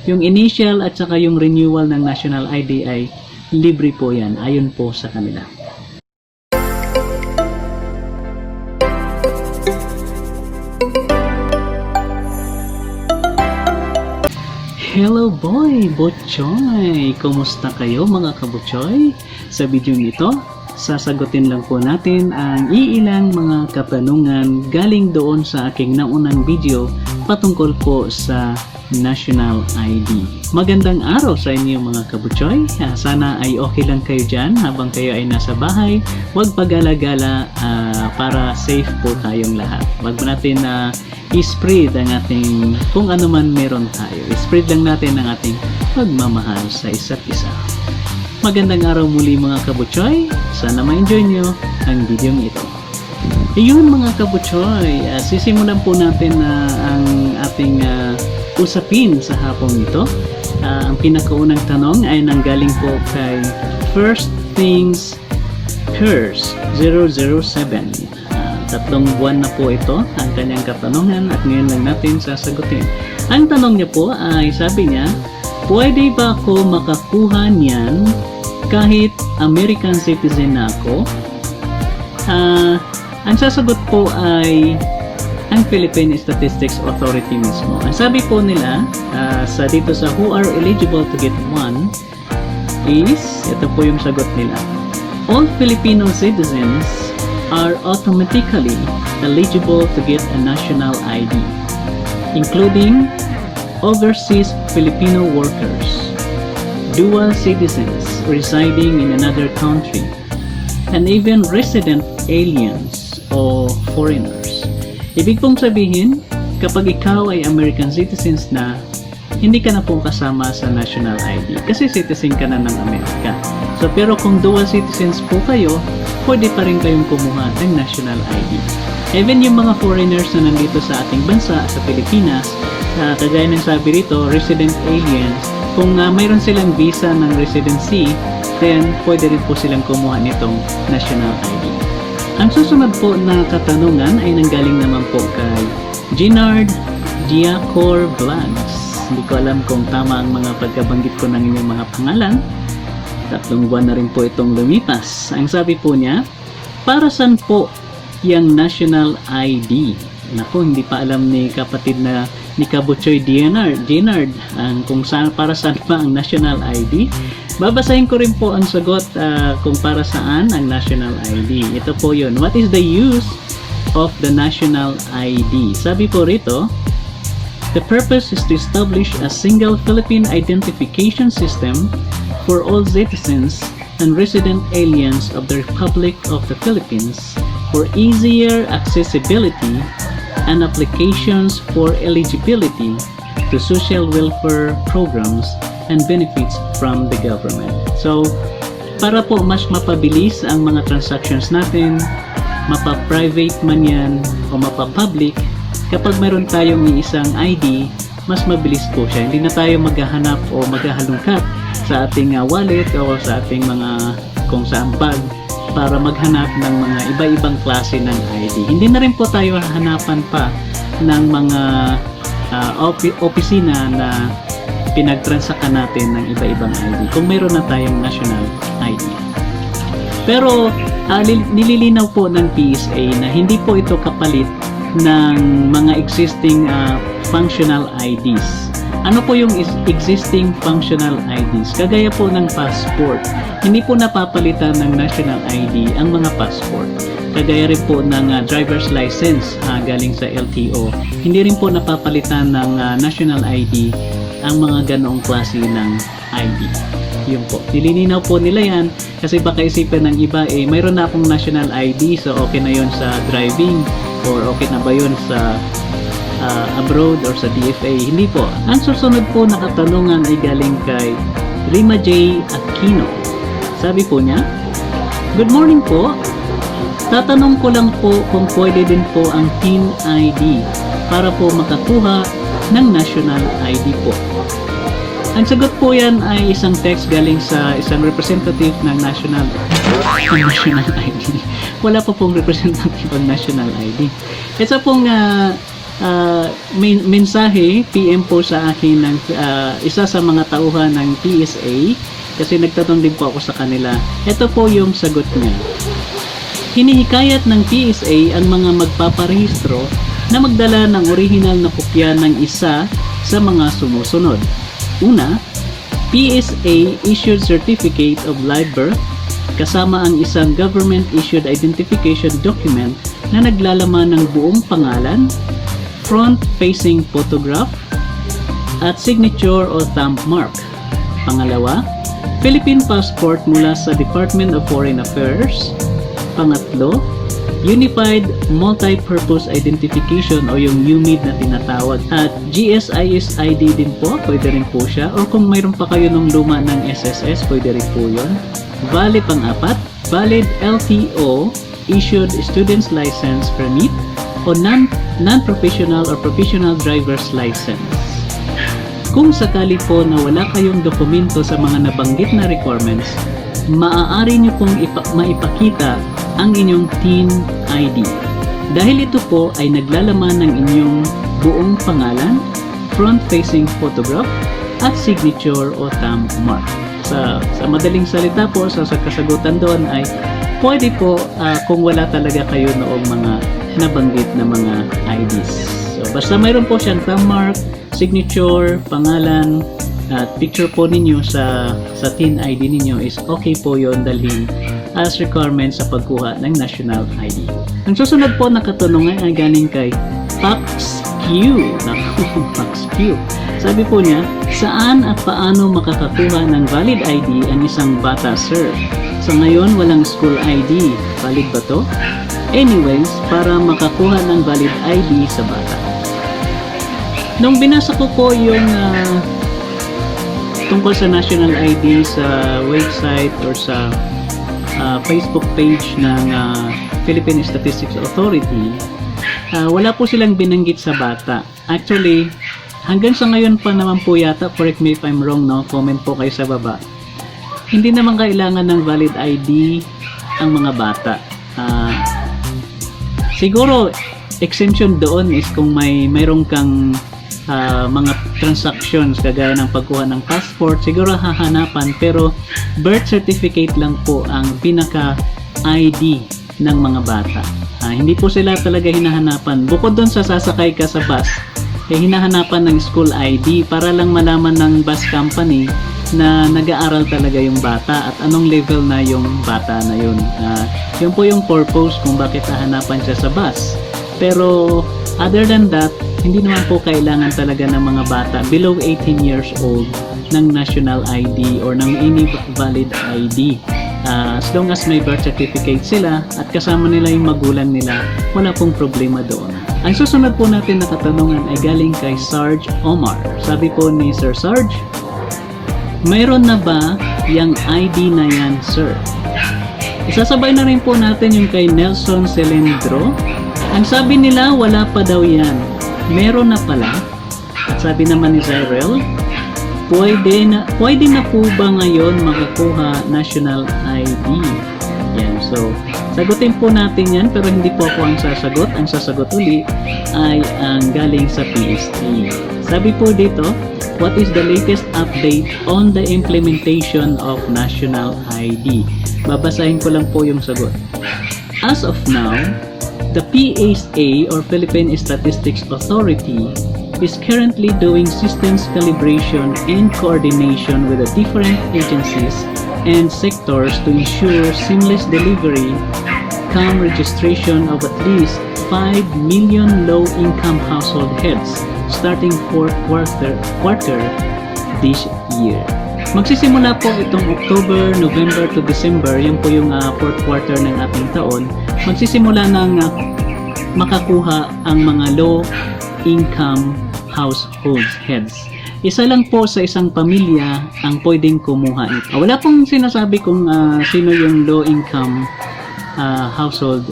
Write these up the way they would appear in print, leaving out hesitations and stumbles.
Yung initial at saka yung renewal ng national ID ay libre po yan, ayon po sa kanila. Hello boy, Butchoy! Kumusta kayo mga kabutchoy? Sa video nito, sasagutin lang po natin ang iilang mga katanungan galing doon sa aking naunang video patungkol po sa National ID. Magandang araw sa inyo mga kabutchoy. Sana ay okay lang kayo dyan habang kayo ay nasa bahay. Huwag pag-alagala para safe po tayong lahat. Huwag natin i-spread ang ating kung ano man meron tayo. I-spread lang natin ang ating pagmamahal sa isa't isa. Magandang araw muli mga kabutchoy. Sana ma-enjoy nyo ang video ito. Iyon mga kabutchoy, sisimulan po natin ang ating usapin sa hapong ito. Ang pinakaunang tanong ay nanggaling po kay First Things First 007. Tatlong buwan na po ito ang kanyang katanungan at ngayon lang natin sasagutin. Ang tanong niya po ay sabi niya, pwede ba ako makakuha niyan kahit American citizen na ako? Ang sasagot po ay ang Philippine Statistics Authority mismo. Ang sabi po nila dito sa who are eligible to get one is, ito po yung sagot nila. All Filipino citizens are automatically eligible to get a national ID, including overseas Filipino workers, dual citizens residing in another country, and even resident aliens or foreigners. Ibig pong sabihin, kapag ikaw ay American citizens na, hindi ka na pong kasama sa national ID kasi citizen ka na ng Amerika. So, pero kung dual citizens po kayo, pwede pa rin kayong kumuha ng national ID. Even yung mga foreigners na nandito sa ating bansa, sa Pilipinas, kagaya ng sabi rito, resident aliens, kung mayroon silang visa ng residency, then pwede rin po silang kumuha nitong national ID. Ang susunod po na katanungan ay nanggaling naman po kay Ginard Diacor Vlogs. Hindi ko alam kung tama ang mga pagkabanggit ko ng inyong mga pangalan. 3 buwan na rin po itong lumipas. Ang sabi po niya, para saan po yung national ID? Naku, hindi pa alam ni kapatid na ni Kabutchoy Ginard kung para saan pa ang national ID. Babasahin ko rin po ang sagot kung para saan ang national ID. Ito po yun. What is the use of the national ID? Sabi po rito, the purpose is to establish a single Philippine identification system for all citizens and resident aliens of the Republic of the Philippines for easier accessibility and applications for eligibility to social welfare programs and benefits from the government. So, para po mas mapabilis ang mga transactions natin, mapa-private man yan o mapa-public, kapag mayroon tayong isang ID, mas mabilis po siya. Hindi na tayo maghahanap o maghahalungkat sa ating wallet o sa ating mga kung saan bag para maghanap ng mga iba-ibang klase ng ID. Hindi na rin po tayo hahanapan pa ng mga opisina na pinagtransakan natin ng iba-ibang ID kung mayroon na tayong national ID. Pero nililinaw po ng PSA na hindi po ito kapalit ng mga existing functional IDs. Ano po yung existing functional IDs? Kagaya po ng passport. Hindi po napapalitan ng national ID ang mga passport. Kagaya rin po ng driver's license galing sa LTO. Hindi rin po napapalitan ng national ID ang mga ganoong klase ng ID. Yun po. Nililinaw po nila yan kasi baka isipin ng iba mayroon na akong national ID so okay na yun sa driving or okay na ba yun sa abroad or sa DFA. Hindi po. Ang susunod po na katanungan ay galing kay Rima J. Aquino. Sabi po niya, good morning po. Tatanong ko lang po kung pwede din po ang PIN ID para po makakuha ng national ID po. Ang sagot po yan ay isang text galing sa isang representative ng national ID. Wala pa pong representative ng national ID. Ito pong mensahe, PM po sa akin ng isa sa mga tauhan ng PSA kasi nagtatanong din po ako sa kanila. Ito po yung sagot niya. Hinihikayat ng PSA ang mga magpaparehistro na magdala ng orihinal na kopya ng isa sa mga sumusunod. Una, PSA issued certificate of live birth kasama ang isang government-issued identification document na naglalaman ng buong pangalan, front-facing photograph, at signature o thumb mark. Pangalawa, Philippine passport mula sa Department of Foreign Affairs. Pangatlo, Unified Multi-Purpose Identification o yung UMID na tinatawag. At GSIS ID din po, pwede rin po siya. O kung mayroon pa kayo ng luma ng SSS, pwede rin po yun. Valid pang-apat, valid LTO, issued student's license permit, o non-professional or professional driver's license. Kung sakali po na wala kayong dokumento sa mga nabanggit na requirements, maaari nyo pong maipakita ang inyong TIN ID. Dahil ito po ay naglalaman ng inyong buong pangalan, front-facing photograph, at signature o thumb mark. Sa madaling salita po, sa kasagutan doon ay pwede po kung wala talaga kayo noong mga nabanggit na mga IDs. So, basta mayroon po siyang thumb mark, signature, pangalan, at picture po ninyo sa TIN ID ninyo is okay po yon dalhin as requirement sa pagkuha ng national ID. Ang susunod po na katanungan ay galing kay PaxQ. PaxQ. Sabi po niya, saan at paano makakakuha ng valid ID ang isang bata, sir? Sa ngayon, walang school ID. Valid ba to? Anyways, para makakuha ng valid ID sa bata. Nung binasa ko po yung tungkol sa national ID sa website or sa Facebook page ng Philippine Statistics Authority, wala po silang binanggit sa bata. Actually, hanggang sa ngayon pa naman po yata, correct me if I'm wrong, no? Comment po kayo sa baba. Hindi naman kailangan ng valid ID ang mga bata. Siguro, exemption doon is kung mayroon kang mga transactions kagaya ng pagkuha ng passport, siguro hahanapan, pero birth certificate lang po ang pinaka ID ng mga bata. Hindi po sila talaga hinahanapan. Bukod doon sa sasakay ka sa bus, hinahanapan ng school ID para lang malaman ng bus company na nag-aaral talaga yung bata at anong level na yung bata na yun. Yun po yung purpose kung bakit hahanapan siya sa bus. Pero other than that, hindi naman po kailangan talaga ng mga bata below 18 years old ng national ID or ng any valid ID. As long as may birth certificate sila at kasama nila yung magulang nila, wala pong problema doon. Ang susunod po natin na katanungan ay galing kay Sarge Omar. Sabi po ni Sir Sarge, mayroon na ba yung ID na yan, sir? Isasabay na rin po natin yung kay Nelson Celendro. Ang sabi nila, wala pa daw yan. Meron na pala. At sabi naman ni Zyrel, pwede na po ba ngayon makakuha national ID? Yan. So, sagutin po natin yan, pero hindi po ako ang sasagot. Ang sasagot uli ay ang galing sa PSA. Sabi po dito, what is the latest update on the implementation of national ID? Babasahin ko lang po yung sagot. As of now, the PSA or Philippine Statistics Authority is currently doing systems calibration in coordination with the different agencies and sectors to ensure seamless delivery, registration of at least 5 million low-income household heads starting fourth quarter this year. Magsisimula po itong October, November to December, yan po yung fourth quarter ng ating taon. Magsisimula ng makakuha ang mga low-income household heads. Isa lang po sa isang pamilya ang pwedeng kumuha ito. Wala pong sinasabi kung sino yung low-income household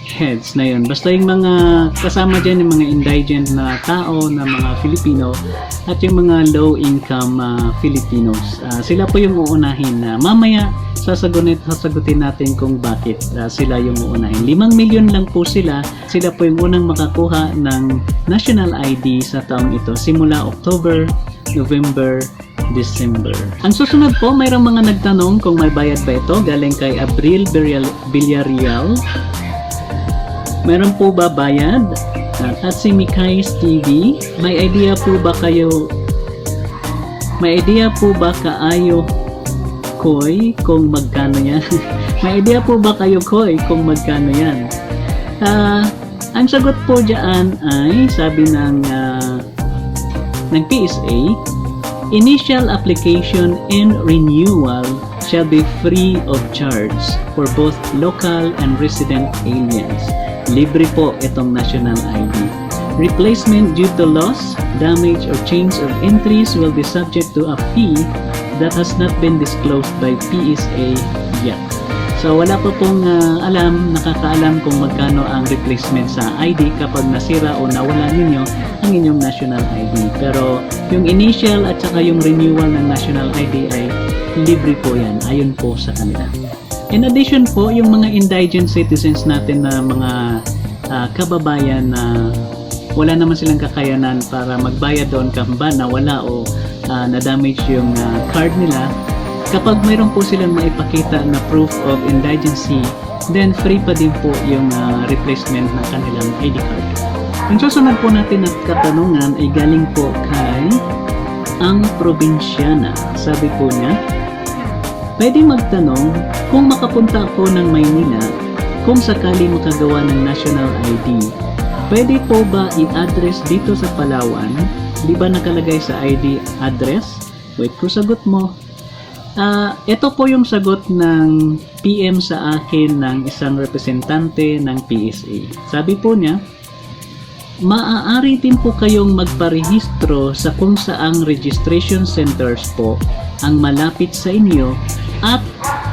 heads na yun. Basta yung mga kasama dyan, yung mga indigent na tao na mga Filipino at yung mga low income Filipinos. Sila po yung uunahin na mamaya sasagutin natin kung bakit sila yung uunahin. 5 milyon lang po sila. Sila po yung unang makakuha ng national ID sa taong ito simula October, November, December. Ang susunod po, mayroong mga nagtanong kung may bayad ba ito. Galing kay Abril Villarreal. Meron po ba bayad? At si Mikais TV, may idea po ba kaayo Koy kung magkano yan? May idea po ba kayo Koy kung magkano yan? Ang sagot po dyan ay sabi ng PSA, initial application and renewal shall be free of charge for both local and resident aliens. Libre po itong national ID. Replacement due to loss, damage, or change of entries will be subject to a fee that has not been disclosed by PSA yet. So wala pa pong nakakaalam kung magkano ang replacement sa ID kapag nasira o nawala ninyo ang inyong national ID. Pero yung initial at saka yung renewal ng national ID ay libre po yan, ayon po sa kanila. In addition po, yung mga indigent citizens natin na mga kababayan na wala naman silang kakayanan para magbayad doon kamba na wala o na-damage yung card nila, kapag mayroon po silang maipakita na proof of indigency, then free pa din po yung replacement ng kanilang ID card. Yung susunod po natin at katanungan ay galing po kay ang probinsyana. Sabi po niya, pwede magtanong kung makapunta ako ng Maynila kung sakali makagawa ng national ID. Pwede po ba i-address dito sa Palawan? Di ba nakalagay sa ID address? Wait ko sagot mo. Ito po yung sagot ng PM sa akin ng isang representante ng PSA. Sabi po niya, maaari din po kayong magparehistro sa kung saang registration centers po ang malapit sa inyo at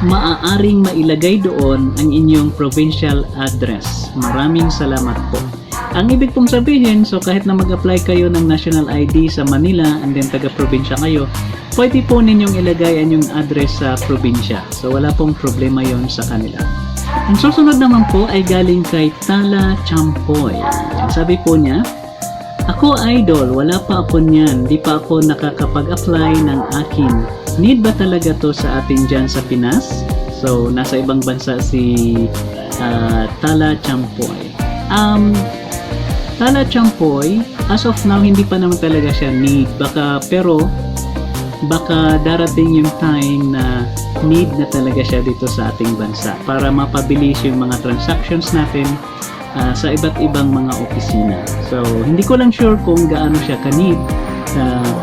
maaaring mailagay doon ang inyong provincial address. Maraming salamat po. Ang ibig pong sabihin, so kahit na mag-apply kayo ng national ID sa Manila and then taga-probinsya kayo, pwede po ninyong ilagay ang yung address sa probinsya. So wala pong problema yon sa kanila. Ang susunod naman po ay galing kay Tala Champoy. Sabi po niya, ako idol, wala pa ako niyan, di pa ako nakakapag-apply ng akin. Need ba talaga to sa atin dyan sa Pinas? So nasa ibang bansa si Tala Champoy. Tala Champoy, as of now hindi pa naman talaga siya need. Baka darating yung time na need na talaga siya dito sa ating bansa para mapabilis yung mga transactions natin sa iba't ibang mga opisina. So hindi ko lang sure kung gaano siya ka-need,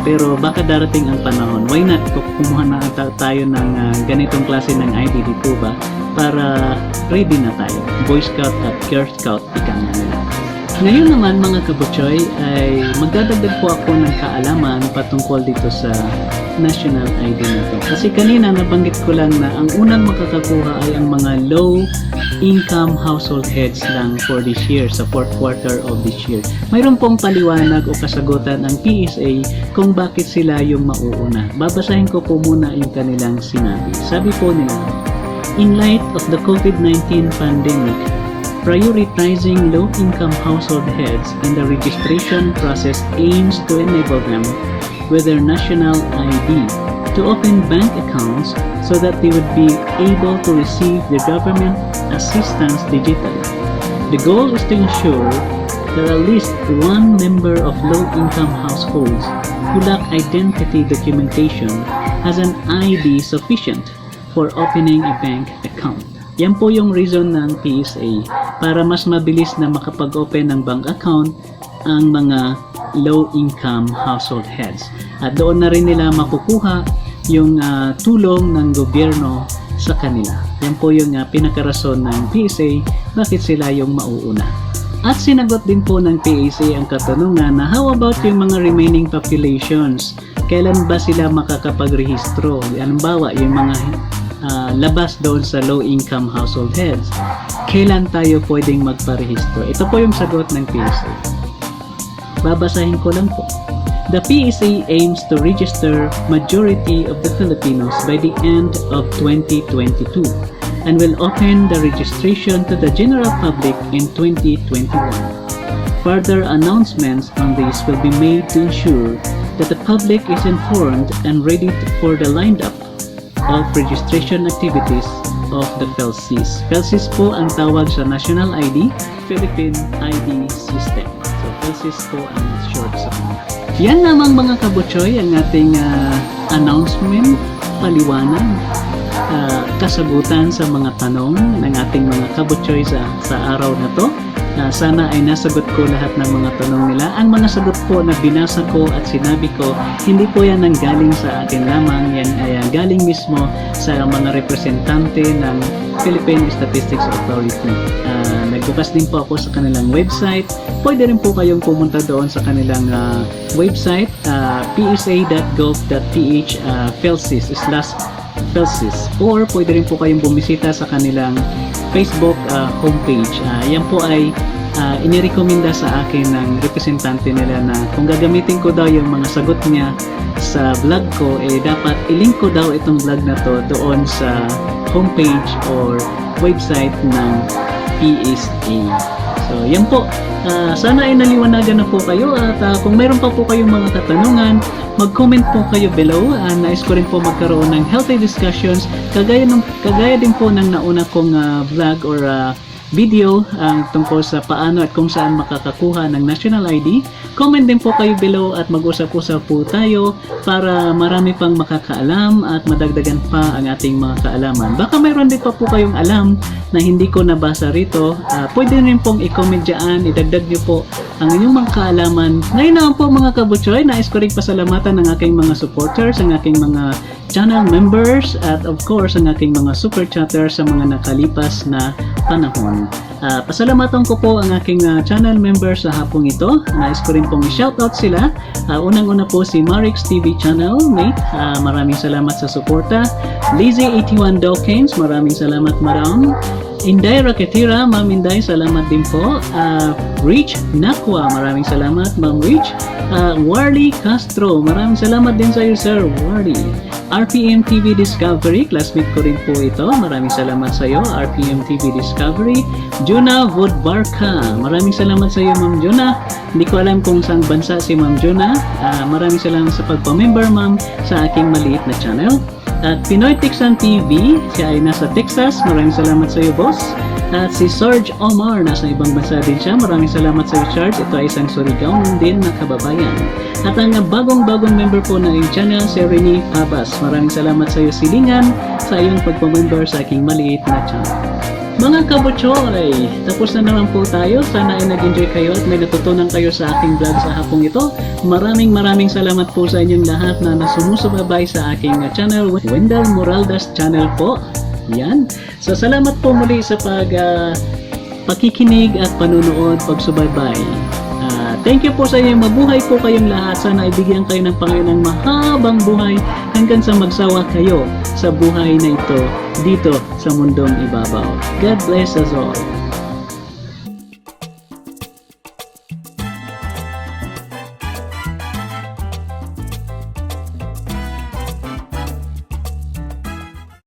pero baka darating ang panahon. Why not kumuha na tayo ng ganitong klase ng ID, dito ba? Para ready na tayo. Boy Scout at Girl Scout, ika nga nila. Ngayon naman mga kabutsoy ay magdadagdag po ako ng kaalaman patungkol dito sa national ID na to. Kasi kanina nabanggit ko lang na ang unang makakakuha ay ang mga low income household heads lang for this year, sa fourth quarter of this year. Mayroon pong paliwanag o kasagutan ang PSA kung bakit sila yung mauuna. Babasahin ko po muna yung kanilang sinabi. Sabi po nila, in light of the COVID-19 pandemic, prioritizing low-income household heads in the registration process aims to enable them with their national ID to open bank accounts so that they would be able to receive the government assistance digitally. The goal is to ensure that at least one member of low-income households who lack identity documentation has an ID sufficient for opening a bank account. Yan po yung reason ng PSA para mas mabilis na makapag-open ng bank account ang mga low-income household heads. At doon na rin nila makukuha yung tulong ng gobyerno sa kanila. Yan po yung pinakarason ng PSA bakit sila yung mauuna. At sinagot din po ng PSA ang katanungan na how about yung mga remaining populations? Kailan ba sila makakapag-rehistro? Halimbawa, yung mga labas doon sa low-income household heads. Kailan tayo pwedeng magparehistro? Ito po yung sagot ng PSA. Babasahin ko lang po. The PSA aims to register majority of the Filipinos by the end of 2022 and will open the registration to the general public in 2021. Further announcements on this will be made to ensure that the public is informed and ready for the lineup of registration activities of the PhilSys. PhilSys po ang tawag sa National ID, Philippine ID System. So PhilSys po ang short sa kanya. Yan namang mga kabutsoy ang ating announcement, paliwanag, kasagutan sa mga tanong ng ating mga kabutsoy sa araw na to. Sana ay nasagot ko lahat ng mga tanong nila. Ang mga sagot po na binasa ko at sinabi ko, hindi po yan ang galing sa akin lamang. Yan ay galing mismo sa mga representante ng Philippine Statistics Authority. Nagbukas din po ako sa kanilang website. Pwede rin po kayong pumunta doon sa kanilang website, psa.gov.ph PhilSys, or pwede rin po kayong bumisita sa kanilang Facebook homepage. Yan po ay inirekomenda sa akin ng representante nila na kung gagamitin ko daw yung mga sagot niya sa vlog ko, dapat ilink ko daw itong vlog na to doon sa homepage or website ng PSA. So, yan po. Sana ay naliwanagan na po kayo at kung mayroon pa po kayong mga katanungan, mag-comment po kayo below. Nais ko rin po magkaroon ng healthy discussions kagaya din po ng nauna kong vlog or video tungkol sa paano at kung saan makakakuha ng national ID. Comment din po kayo below at mag-usap-usap po tayo para marami pang makakaalam at madagdagan pa ang ating mga kaalaman. Baka mayroon din pa po kayong alam na hindi ko nabasa rito. Pwede rin pong i-comment dyan, idagdag nyo po ang inyong mga kaalaman. Ngayon naman po mga kabutsoy, nais ko rin pasalamatan ng aking mga supporters, ang aking mga channel members at of course ang aking mga super chatters sa mga nakalipas na panahon. Pasalamatan ko po ang aking channel members sa hapong ito. Nais ko rin pong i-shoutout sila. Unang-una po si Marix TV Channel, mate. Maraming salamat sa suporta. Lazy81 Dawkins, maraming salamat madam. Inday Raketira, Ma'am Inday, salamat din po. Rich Nakwa, maraming salamat Ma'am Rich. Warly Castro, maraming salamat din sa iyo Sir Warly. RPM TV Discovery, classmate ko rin po ito. Maraming salamat sa iyo, RPM TV Discovery. Juna Vodbarka, maraming salamat sa iyo, Ma'am Juna. Hindi ko alam kung saan bansa si Ma'am Juna. Maraming salamat sa pagpa-member, Ma'am, sa aking maliit na channel. At Pinoy Texan TV, siya ay nasa Texas. Maraming salamat sa iyo, boss. At si Sarge Omar, nasa ibang bansa din siya. Maraming salamat sa iyo, Sarge. Ito ay isang Surigao din na kababayan. At ang bagong member po na yung channel, si Rene Pabas. Maraming salamat sa iyo, Silingan, sa iyong pagpamember sa aking maliit na channel. Mga kabutsoy, tapos na naman po tayo. Sana ay nag-enjoy kayo at may natutunan kayo sa aking vlog sa hapong ito. Maraming salamat po sa inyong lahat na nasumusubaybay sa aking channel, Wendell Moraldas channel po. Yan. So salamat po muli sa pakikinig at panunood, pagsubaybay. Thank you po sa inyo. Mabuhay po kayong lahat. Sana ibigyan kayo ng Panginoon ng mahabang buhay hanggang sa magsawa kayo sa buhay na ito dito sa mundong ibabaw. God bless us all.